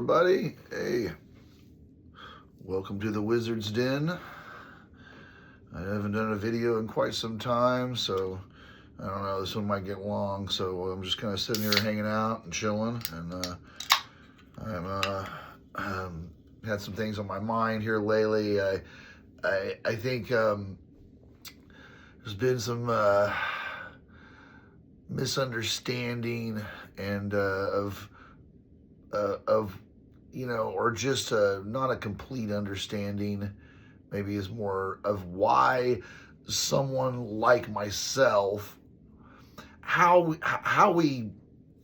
everybody. Hey, welcome to the Wizard's Den. I haven't done a video in quite some time, so I don't know, this one might get long, so I'm just kind of sitting here hanging out and chilling, and I've had some things on my mind here lately. I think there's been some misunderstanding and of or just not a complete understanding, maybe is more of why someone like myself, how we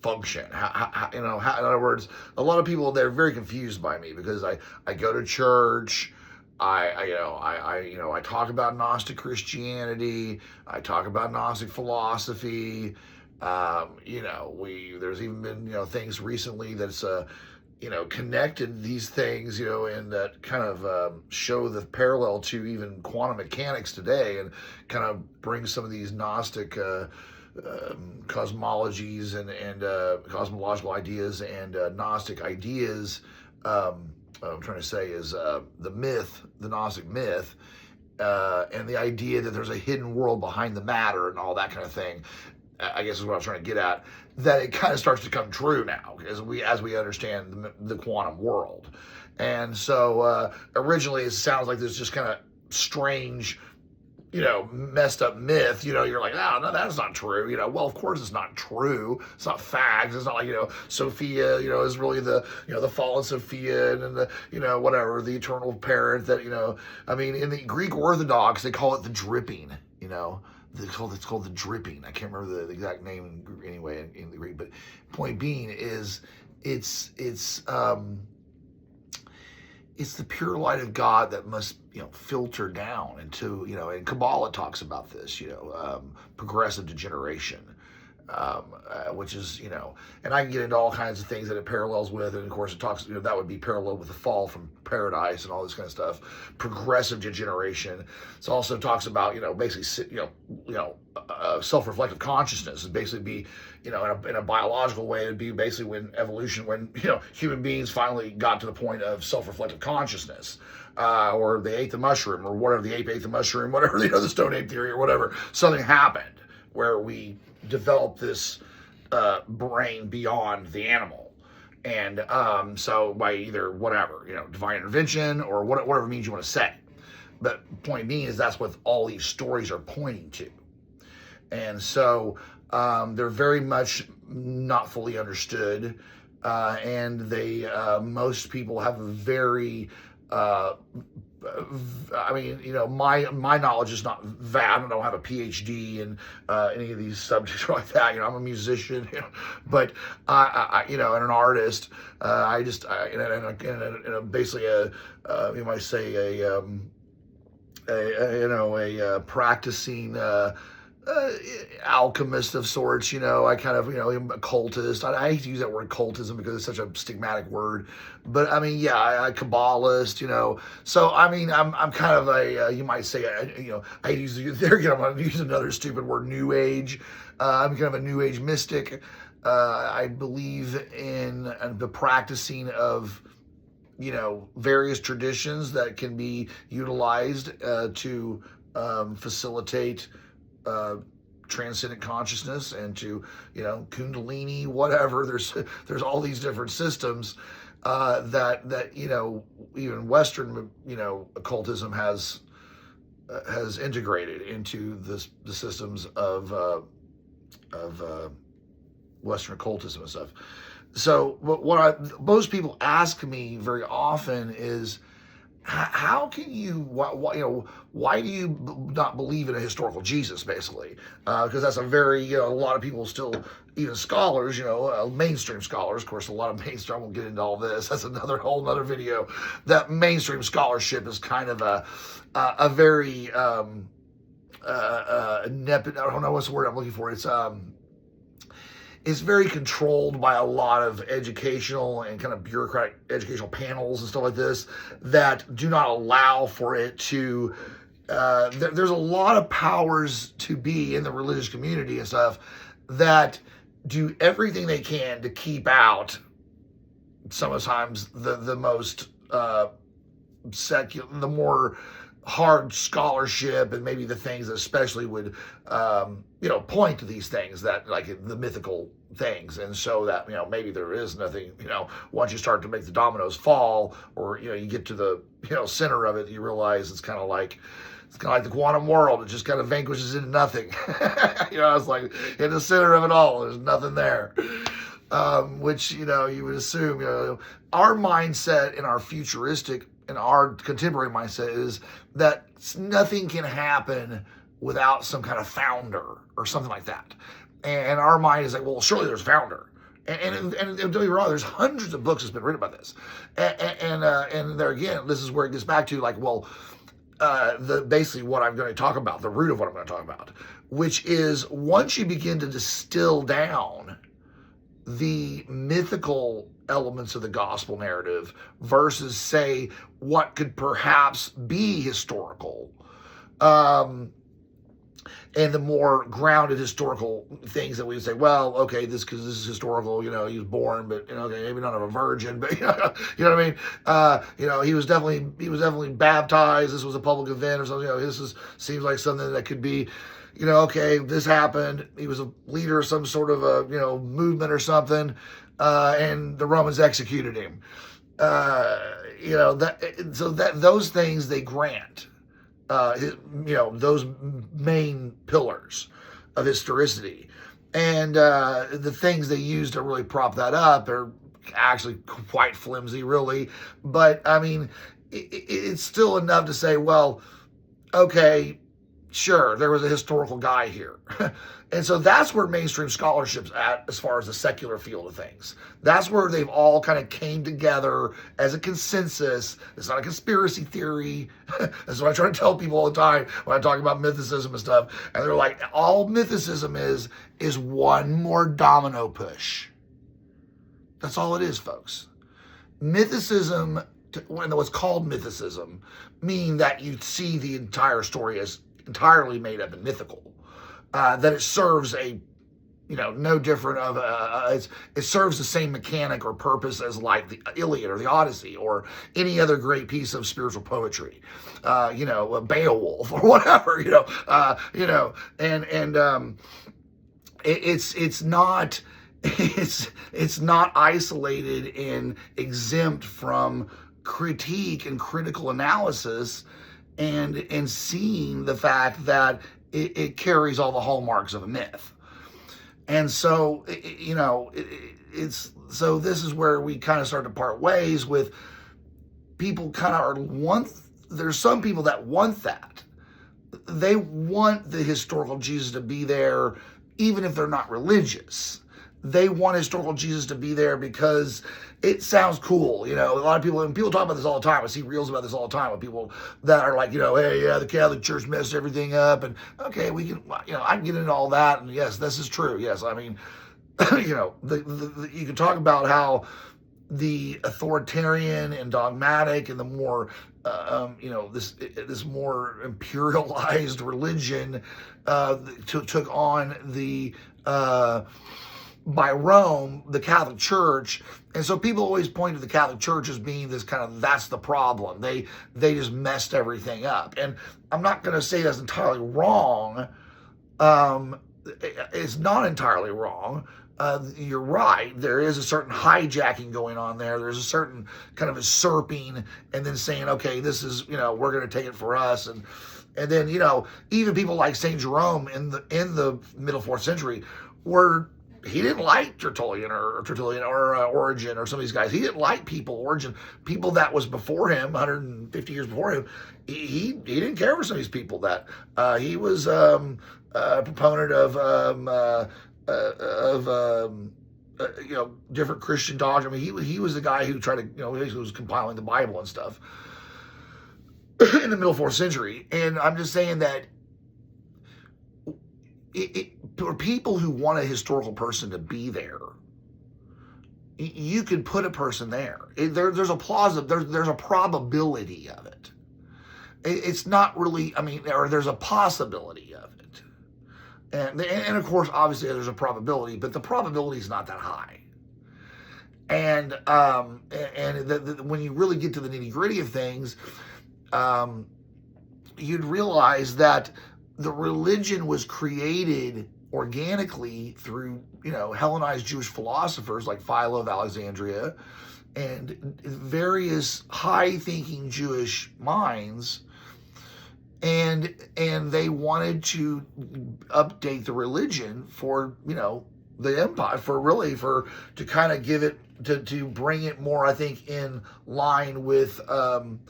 function, in other words, a lot of people, they're very confused by me because I go to church. I talk about Gnostic Christianity. I talk about Gnostic philosophy. There's even been, things recently that's, connected these things, and that kind of show the parallel to even quantum mechanics today, and kind of bring some of these Gnostic cosmologies and cosmological ideas and Gnostic ideas. What I'm trying to say is the Gnostic myth, and the idea that there's a hidden world behind the matter and all that kind of thing, I guess is what I'm trying to get at, that it kind of starts to come true now as we understand the quantum world. And so originally it sounds like this just kind of strange, messed up myth. You're like, oh, no, that's not true. Well, of course it's not true. It's not facts. It's not like, Sophia, is really the, the fallen Sophia and the, whatever, the eternal parent that, in the Greek Orthodox, they call it the dripping, It's called the dripping. I can't remember the exact name anyway in the Greek, but point being is it's the pure light of God that must filter down into, and Kabbalah talks about this, progressive degeneration, which is, and I can get into all kinds of things that it parallels with, and of course it talks, that would be parallel with the fall from paradise and all this kind of stuff, progressive degeneration. It also talks about, basically, self-reflective consciousness would basically be, in a biological way, it'd be basically when evolution, when, human beings finally got to the point of self-reflective consciousness, or they ate the mushroom, or whatever, the ape ate the mushroom, whatever, the stone ape theory or whatever, something happened where we developed this brain beyond the animal. And so by either whatever, divine intervention or whatever means you want to say. But point being is that's what all these stories are pointing to. And so they're very much not fully understood. And they, most people have a very, my knowledge is not vast. I don't have a PhD in any of these subjects like that. I'm a musician, but and an artist. Basically you might say a practicing alchemist of sorts. I kind of, I'm a occultist. I hate to use that word occultism because it's such a stigmatic word, but I Kabbalist, so I'm kind of a, you might say, I hate to use, there again, I'm going to use another stupid word, New Age. I'm kind of a New Age mystic. I believe in the practicing of, various traditions that can be utilized to facilitate transcendent consciousness, and to, Kundalini, whatever. There's all these different systems that even Western occultism has integrated into the systems of Western occultism and stuff. So most people ask me very often is, how can you, why do you not believe in a historical Jesus, basically? Because that's a very, a lot of people still, even scholars, mainstream scholars, of course, a lot of mainstream, I won't get into all this, that's whole nother video, that mainstream scholarship is kind of a very, I don't know what's the word I'm looking for, it's very controlled by a lot of educational and kind of bureaucratic educational panels and stuff like this that do not allow for it to, there's a lot of powers to be in the religious community and stuff that do everything they can to keep out sometimes the most secular, the more hard scholarship, and maybe the things that especially would point to these things, that like the mythical things, and so that maybe there is nothing, once you start to make the dominoes fall, or you get to the center of it, you realize it's kind of like the quantum world. It just kind of vanquishes into nothing. It's like in the center of it all, there's nothing there. Which, you would assume, our mindset in our futuristic, in our contemporary mindset is that nothing can happen without some kind of founder or something like that. And our mind is like, well, surely there's a founder. And don't get me wrong, there's hundreds of books that's been written about this. And there again, this is where it gets back to like, well, basically what I'm going to talk about, the root of what I'm going to talk about, which is once you begin to distill down the mythical elements of the gospel narrative versus, say, what could perhaps be historical, and the more grounded historical things that we would say, well, okay, because this is historical, he was born, but okay, maybe not of a virgin, but you know what I mean? He was definitely baptized. This was a public event or something. Seems like something that could be, okay, this happened. He was a leader of some sort of a, movement or something, and the Romans executed him. Those things they grant, those main pillars of historicity. And the things they use to really prop that up are actually quite flimsy, really. But, I mean, it's still enough to say, well, okay, sure, there was a historical guy here. And so that's where mainstream scholarship's at as far as the secular field of things. That's where they've all kind of came together as a consensus. It's not a conspiracy theory. That's what I try to tell people all the time when I talk about mythicism and stuff. And they're like, all mythicism is one more domino push. That's all it is, folks. Mythicism, when what's called mythicism, meaning that you see the entire story as entirely made up and mythical. That it serves a, no different of it serves the same mechanic or purpose as like the Iliad or the Odyssey or any other great piece of spiritual poetry, a Beowulf or whatever, it's not isolated and exempt from critique and critical analysis, and seeing the fact that it carries all the hallmarks of a myth. And so, so this is where we kind of start to part ways with people there's some people that want that. They want the historical Jesus to be there, even if they're not religious. They want historical Jesus to be there because it sounds cool. A lot of people, and people talk about this all the time. I see reels about this all the time with people that are like, hey, yeah, the Catholic Church messed everything up. And okay, we can, I can get into all that. And yes, this is true. Yes. I mean, you can talk about how the authoritarian and dogmatic and the more, this more imperialized religion took on the, by Rome, the Catholic Church. And so people always point to the Catholic Church as being this kind of, that's the problem. They just messed everything up. And I'm not going to say that's entirely wrong. It's not entirely wrong. You're right. There is a certain hijacking going on there. There's a certain kind of usurping and then saying, okay, this is, we're going to take it for us. And then, even people like St. Jerome in the middle 4th century he didn't like Tertullian or Origen or some of these guys. He didn't like Origen, people that was before him, 150 years before him. He didn't care for some of these people that he was a proponent of different Christian doctrine. I mean, he was the guy who tried to, he was compiling the Bible and stuff in the middle 4th century. And I'm just saying that for people who want a historical person to be there, you could put a person there. There's a probability of it. It's not really, or there's a possibility of it. And of course, obviously there's a probability, but the probability is not that high. When you really get to the nitty gritty of things, you'd realize that the religion was created organically through, Hellenized Jewish philosophers like Philo of Alexandria and various high-thinking Jewish minds, and they wanted to update the religion for, the empire, to kind of give it, to bring it more, I think, in line with, Roman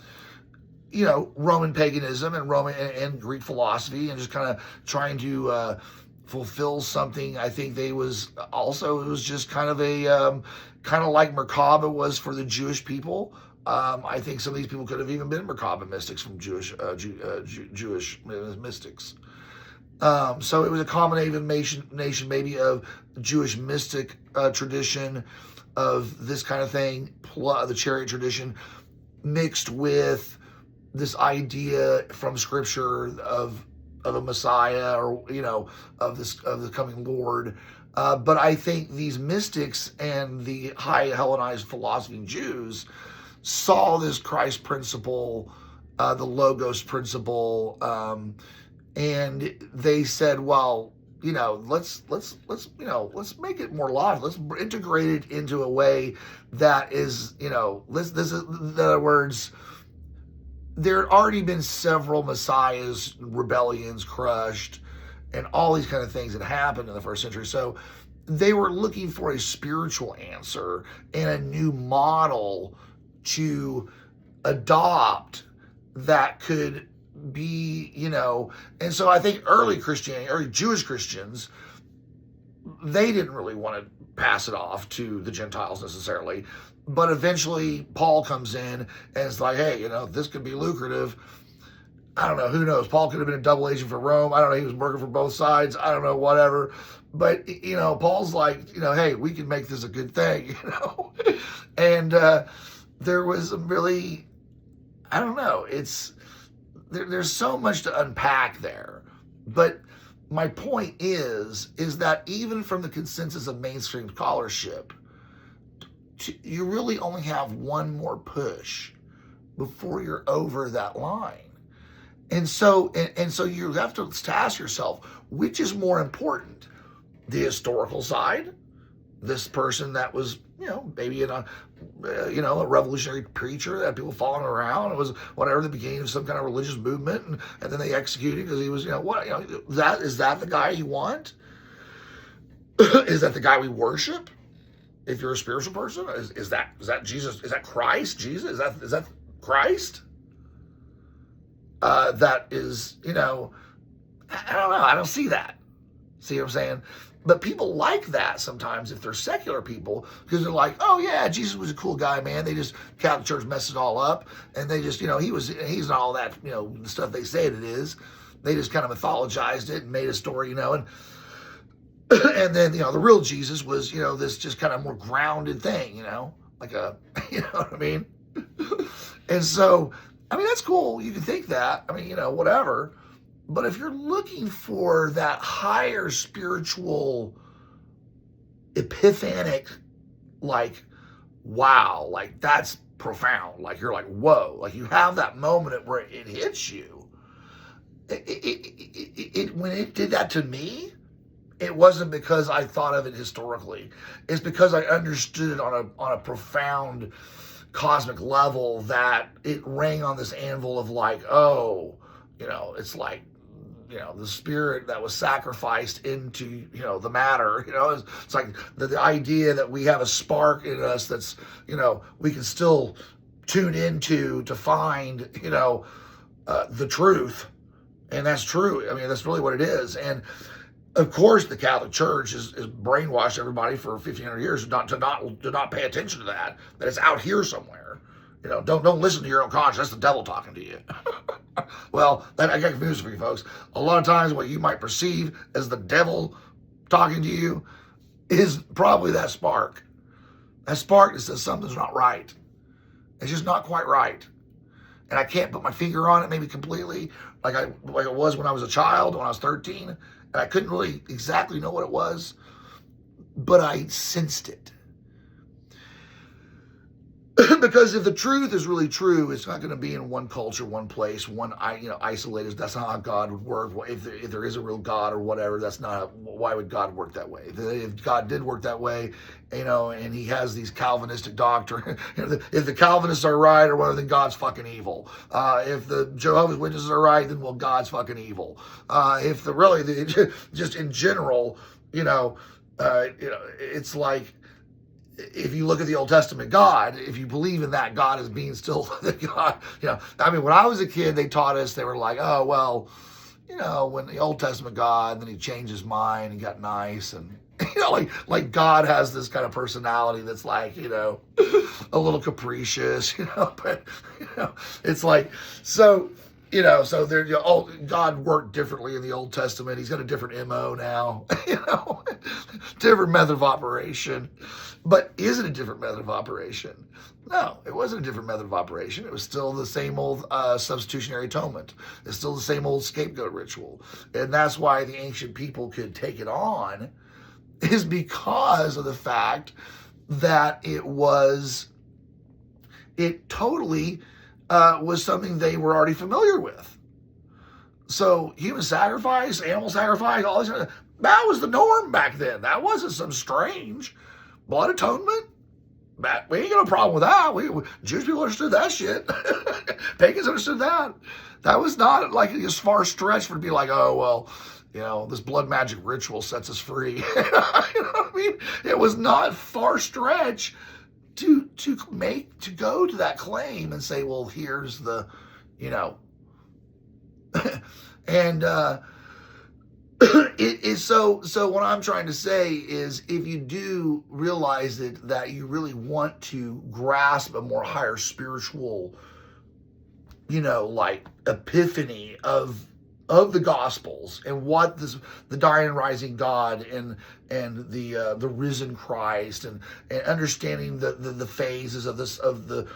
paganism and Roman and Greek philosophy, and just kind of trying to fulfill something. I think it was just kind of a, kind of like Merkaba was for the Jewish people. I think some of these people could have even been Merkaba mystics from Jewish mystics. So it was a combination maybe of Jewish mystic tradition of this kind of thing, plus the chariot tradition, mixed with this idea from Scripture of a Messiah, or of the coming Lord. But I think these mystics and the high Hellenized philosophy Jews saw this Christ principle, the Logos principle, and they said, well, let's make it more logical. Let's integrate it into a way that is, this is, in other words, there had already been several messiahs, rebellions, crushed, and all these kind of things that happened in the first century. So they were looking for a spiritual answer and a new model to adopt that could be, and so I think early Jewish Christians, they didn't really want to pass it off to the Gentiles necessarily. But eventually Paul comes in and it's like, hey, this could be lucrative. I don't know, who knows? Paul could have been a double agent for Rome. I don't know, he was working for both sides. I don't know, whatever. But, Paul's like, hey, we can make this a good thing, And there was really, I don't know, there's so much to unpack there. But my point is that even from the consensus of mainstream scholarship, you really only have one more push before you're over that line. And so you have to ask yourself, which is more important? The historical side, this person that was, maybe a revolutionary preacher that had people following around. It was whatever, the beginning of some kind of religious movement, and then they executed because he was, is that the guy you want? Is that the guy we worship? If you're a spiritual person, is that Jesus? Is that Christ? Jesus? Is that Christ? That is, I don't know. I don't see that. See what I'm saying? But people like that sometimes if they're secular people, because they're like, oh yeah, Jesus was a cool guy, man. Catholic Church messed it all up, and they just, he's not all that, the stuff they say it is. They just kind of mythologized it and made a story, and then, the real Jesus was, this just kind of more grounded thing, like you know what I mean? And so, that's cool. You can think that, whatever. But if you're looking for that higher spiritual epiphanic, like, wow, like that's profound. Like you're like, whoa, like you have that moment where it hits you. When it did that to me, it wasn't because I thought of it historically. It's because I understood it on a profound cosmic level, that it rang on this anvil of like, oh, it's like, the spirit that was sacrificed into, the matter, it's like the idea that we have a spark in us that's, we can still tune into to find, the truth. And that's true. That's really what it is. And of course, the Catholic Church is brainwashed everybody for 1,500 years to not pay attention to that it's out here somewhere. Don't listen to your own conscience. That's the devil talking to you. Well, I got confused for you folks. A lot of times what you might perceive as the devil talking to you is probably that spark. That spark that says something's not right. It's just not quite right. And I can't put my finger on it maybe completely like it was when I was a child, when I was 13. And I couldn't really exactly know what it was, but I sensed it. Because if the truth is really true, it's not going to be in one culture, one place, isolated. That's not how God would work. If there is a real God or whatever, that's not. Why would God work that way? If God did work that way, and he has these Calvinistic doctrine, if the Calvinists are right or whatever, then God's fucking evil. If the Jehovah's Witnesses are right, then God's fucking evil. Just in general, it's like, if you look at the Old Testament God, if you believe in that God as being still the God, when I was a kid, they taught us, they were like, oh, well, when the Old Testament God, then he changed his mind and got nice. And, like God has this kind of personality that's like, a little capricious, but, it's like, so there, God worked differently in the Old Testament. He's got a different MO now, different method of operation. But is it a different method of operation? No, it wasn't a different method of operation. It was still the same old substitutionary atonement. It's still the same old scapegoat ritual. And that's why the ancient people could take it on, is because of the fact that it totally was something they were already familiar with. So human sacrifice, animal sacrifice, all this, that was the norm back then. That wasn't some strange. Blood atonement? We ain't got no problem with that. Jewish people understood that shit. Pagans understood that. That was not like as far stretch for it to be like, oh, well, this blood magic ritual sets us free. You know what I mean? It was not far stretch to go to that claim and say, well, here's the, and it is so what I'm trying to say is, if you do realize that you really want to grasp a more higher spiritual, like epiphany of the Gospels and what the dying and rising God and the risen Christ and understanding the phases of the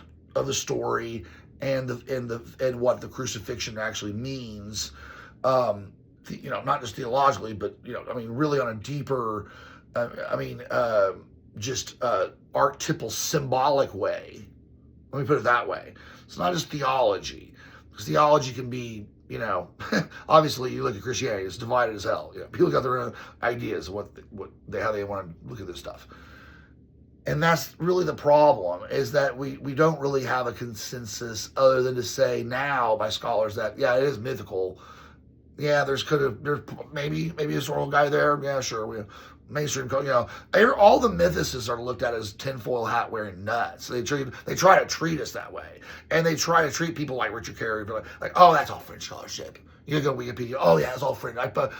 story and what the crucifixion actually means, not just theologically, but really on a deeper, archetypal symbolic way. Let me put it that way. It's not just theology, because theology can be, obviously you look at Christianity, it's divided as hell. People got their own ideas of how they want to look at this stuff. And that's really the problem, is that we don't really have a consensus other than to say now by scholars that, yeah, it is mythical. Yeah, there's maybe a historical guy there. Yeah, sure. Mainstream, all the mythicists are looked at as tinfoil hat wearing nuts. They try to treat us that way, and they try to treat people like Richard Carey, like, oh, that's all French scholarship. You go to Wikipedia, oh yeah, it's all French.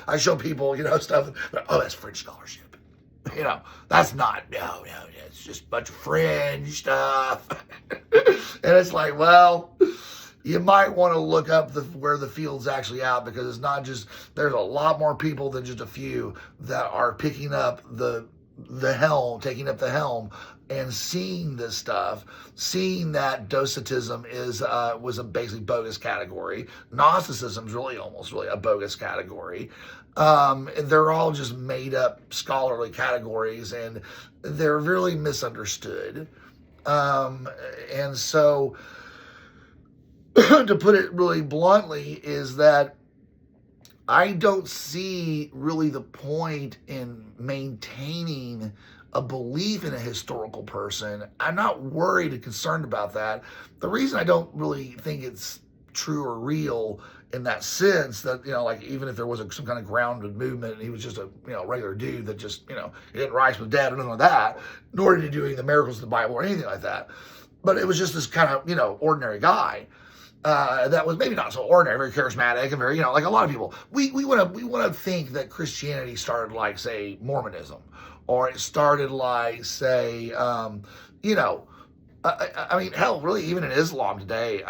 I show people, stuff. Oh, that's French scholarship. That's not. No, it's just a bunch of fringe stuff. And it's like, well, you might want to look up where the field's actually out, because it's not just, there's a lot more people than just a few that are picking up taking up the helm and seeing this stuff, seeing that Docetism was a basically bogus category. Gnosticism is really a bogus category. They're all just made up scholarly categories, and they're really misunderstood. And so, to put it really bluntly, is that I don't see really the point in maintaining a belief in a historical person. I'm not worried and concerned about that. The reason I don't really think it's true or real in that sense, that, like, even if there was some kind of grounded movement and he was just a, regular dude that just, he didn't rise from the dead or anything like that, nor did he do any of the miracles of the Bible or anything like that. But it was just this kind of, ordinary guy. That was maybe not so ordinary, very charismatic, and very, like a lot of people. We want to think that Christianity started like, say, Mormonism, or it started like, say, hell, really, even in Islam today,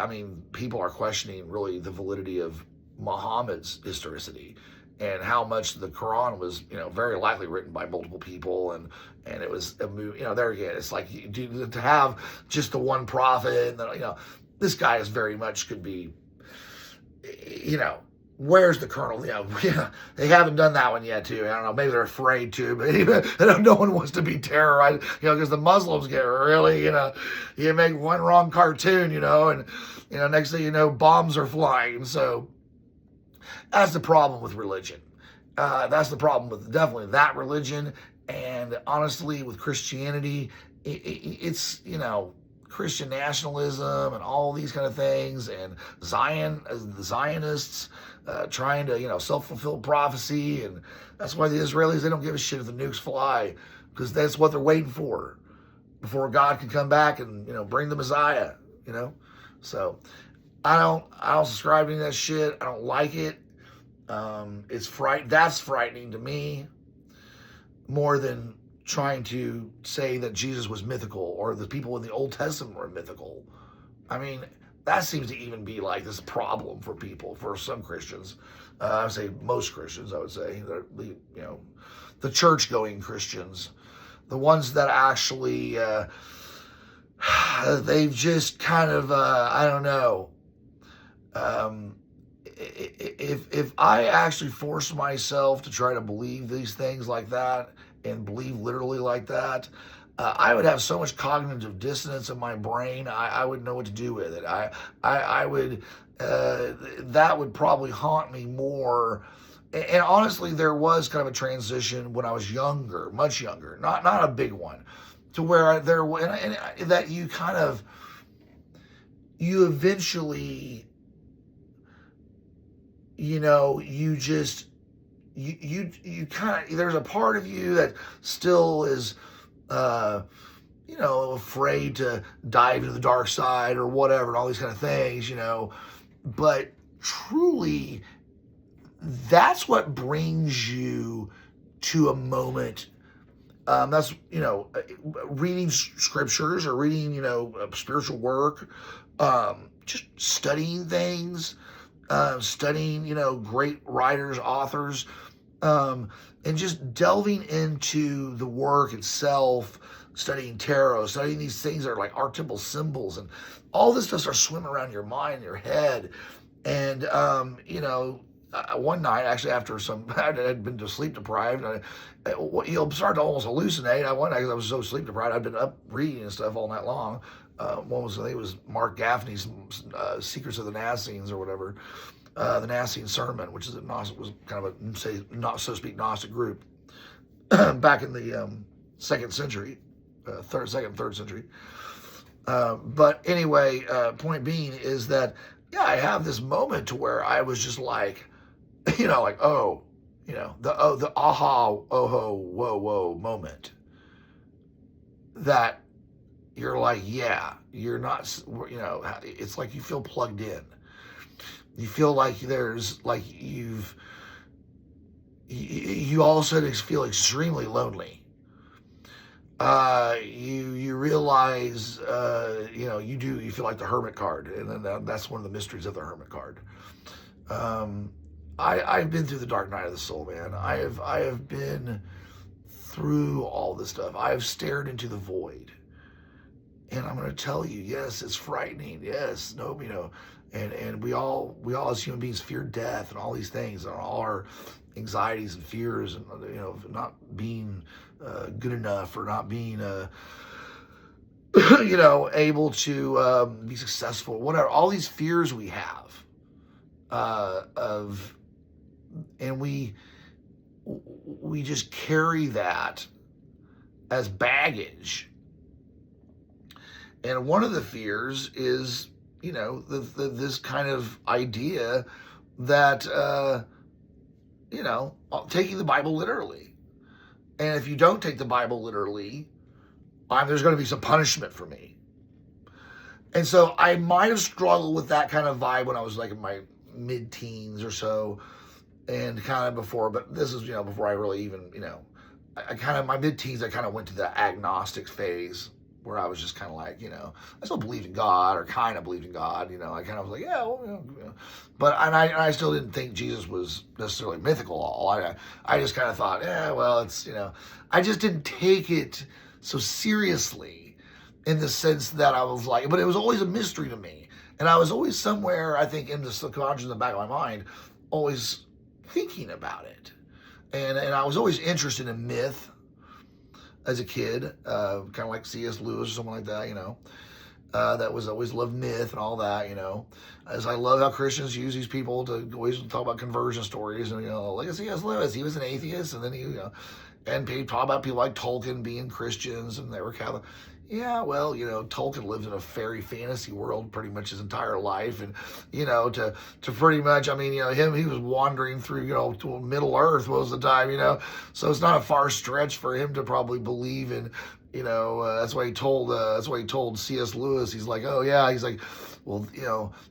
people are questioning really the validity of Muhammad's historicity, and how much the Quran was, very likely written by multiple people, and it was a movie, there again, it's like, to have just the one prophet, and then, this guy is very much could be, where's the kernel? Yeah, they haven't done that one yet, too. I don't know. Maybe they're afraid to, but even, no one wants to be terrorized, because the Muslims get really, you make one wrong cartoon, and, next thing you know, bombs are flying. So that's the problem with religion. That's the problem with definitely that religion. And honestly, with Christianity, it's, Christian nationalism and all these kind of things, and the Zionists trying to, self-fulfill prophecy. And that's why the Israelis, they don't give a shit if the nukes fly, because that's what they're waiting for before God can come back and, bring the Messiah, So I don't subscribe to that shit. I don't like it. That's frightening to me more than trying to say that Jesus was mythical or the people in the Old Testament were mythical. I mean, that seems to even be like this problem for people, for some Christians. I would say most Christians, I would say, the church-going Christians, the ones that actually, they've just kind of, I don't know, if I actually force myself to try to believe these things like that and believe literally like that, I would have so much cognitive dissonance in my brain. I wouldn't know what to do with it. I would, that would probably haunt me more. And honestly, there was kind of a transition when I was younger, much younger, not a big one, to where that you eventually, you kind of, there's a part of you that still is, afraid to dive into the dark side or whatever, and all these kind of things, but truly, that's what brings you to a moment. That's, reading scriptures or reading, spiritual work, just studying things, studying, great writers, authors, and just delving into the work itself, studying tarot, studying these things that are like archetypal symbols, and all this stuff starts swimming around your mind, your head. And, one night, actually, after I had been sleep deprived, started to almost hallucinate. One night, because I was so sleep deprived, I'd been up reading and stuff all night long. One was, I think it was Mark Gaffney's Secrets of the Nazarenes or whatever, the Nazarene Sermon, which is was kind of a, not so to speak, Gnostic group back in the second century, third century. But anyway, point being is that, I have this moment to where I was just like, the aha, oh, whoa, whoa moment. That you're like, you're not, it's like you feel plugged in. You feel like there's, like you all of a sudden feel extremely lonely. You realize, you feel like the hermit card, and then that's one of the mysteries of the hermit card. I've been through the dark night of the soul, man. I have been through all this stuff. I have stared into the void, and I'm going to tell you, yes, it's frightening. Yes, no, and we all as human beings fear death and all these things, and all our anxieties and fears, and not being good enough, or not being able to be successful, whatever. All these fears we have and we just carry that as baggage. And one of the fears is, this kind of idea that, taking the Bible literally. And if you don't take the Bible literally, there's going to be some punishment for me. And so I might have struggled with that kind of vibe when I was like in my mid-teens or so, and kind of before, but this is, before I really even, I kind of, my mid-teens, I kind of went to the agnostic phase, where I was just kind of like, I still believed in God, or kind of believed in God, I kind of was like, but, and I still didn't think Jesus was necessarily mythical at all. I just kind of thought, it's, I just didn't take it so seriously, in the sense that I was like, but it was always a mystery to me. And I was always somewhere, I think, in the subconscious, in the back of my mind, always thinking about it. And I was always interested in myth as a kid, kind of like C.S. Lewis or something like that, that was always loved myth and all that, as I love how Christians use these people to always talk about conversion stories. And, like C.S. Lewis, he was an atheist, and then and people talk about people like Tolkien being Christians and they were Catholic. Yeah, well, Tolkien lived in a fairy fantasy world pretty much his entire life. And, to pretty much, he was wandering through, to Middle Earth most of the time, so it's not a far stretch for him to probably believe in, that's why he told C.S. Lewis, he's like, oh yeah, he's like, well,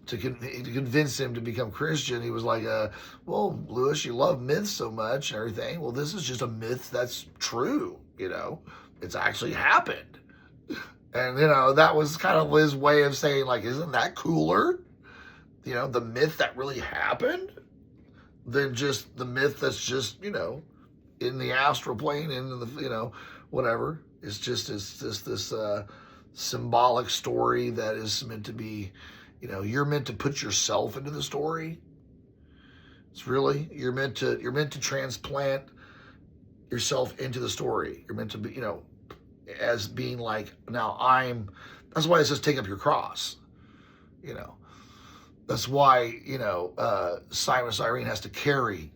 to convince him to become Christian, he was like, well, Lewis, you love myths so much and everything. Well, this is just a myth that's true, it's actually happened. And, that was kind of his way of saying, like, isn't that cooler? The myth that really happened than just the myth that's just, in the astral plane, in the, whatever. It's just this symbolic story that is meant to be, you're meant to put yourself into the story. It's really, you're meant to transplant yourself into the story. You're meant to be, as being like, that's why it says take up your cross, that's why, Simon of Cyrene has to carry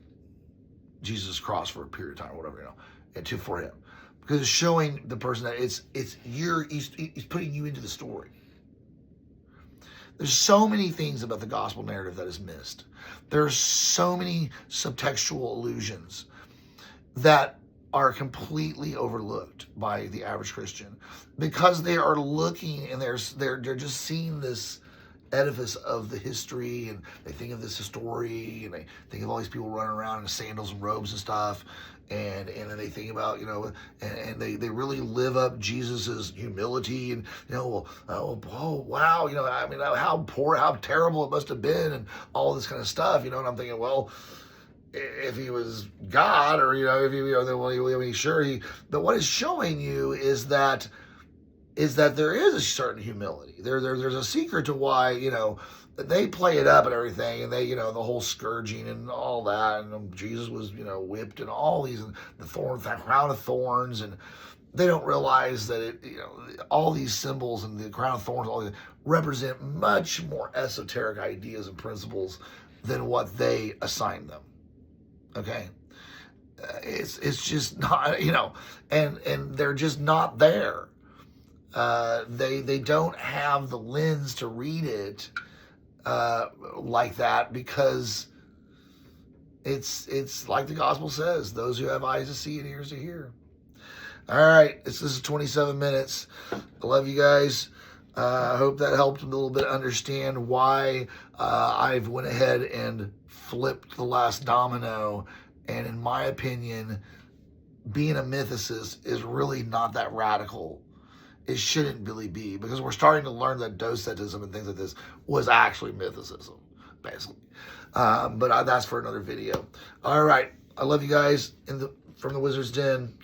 Jesus' cross for a period of time or whatever, for him, because it's showing the person that he's putting you into the story. There's so many things about the gospel narrative that is missed. There's so many subtextual allusions that are completely overlooked by the average Christian because they are looking and they're just seeing this edifice of the history, and they think of this story, and they think of all these people running around in sandals and robes and stuff, and then they think about, and they really live up Jesus's humility, and oh wow, how terrible it must have been, and all this kind of stuff, and I'm thinking, well, if he was God, or then but what it's showing you is that there is a certain humility. There's a secret to why they play it up and everything, and they the whole scourging and all that, and Jesus was whipped and all these, and that crown of thorns, and they don't realize that all these symbols and the crown of thorns all these represent much more esoteric ideas and principles than what they assign them. Okay, it's just not, and they're just not there. They don't have the lens to read it like that, because it's like the gospel says, those who have eyes to see and ears to hear. All right, this is 27 minutes. I love you guys. I hope that helped a little bit understand why I've went ahead and flipped the last domino. And in my opinion, being a mythicist is really not that radical. It shouldn't really be, because we're starting to learn that docetism and things like this was actually mythicism, basically. But that's for another video. All right, I love you guys from the Wizard's Den.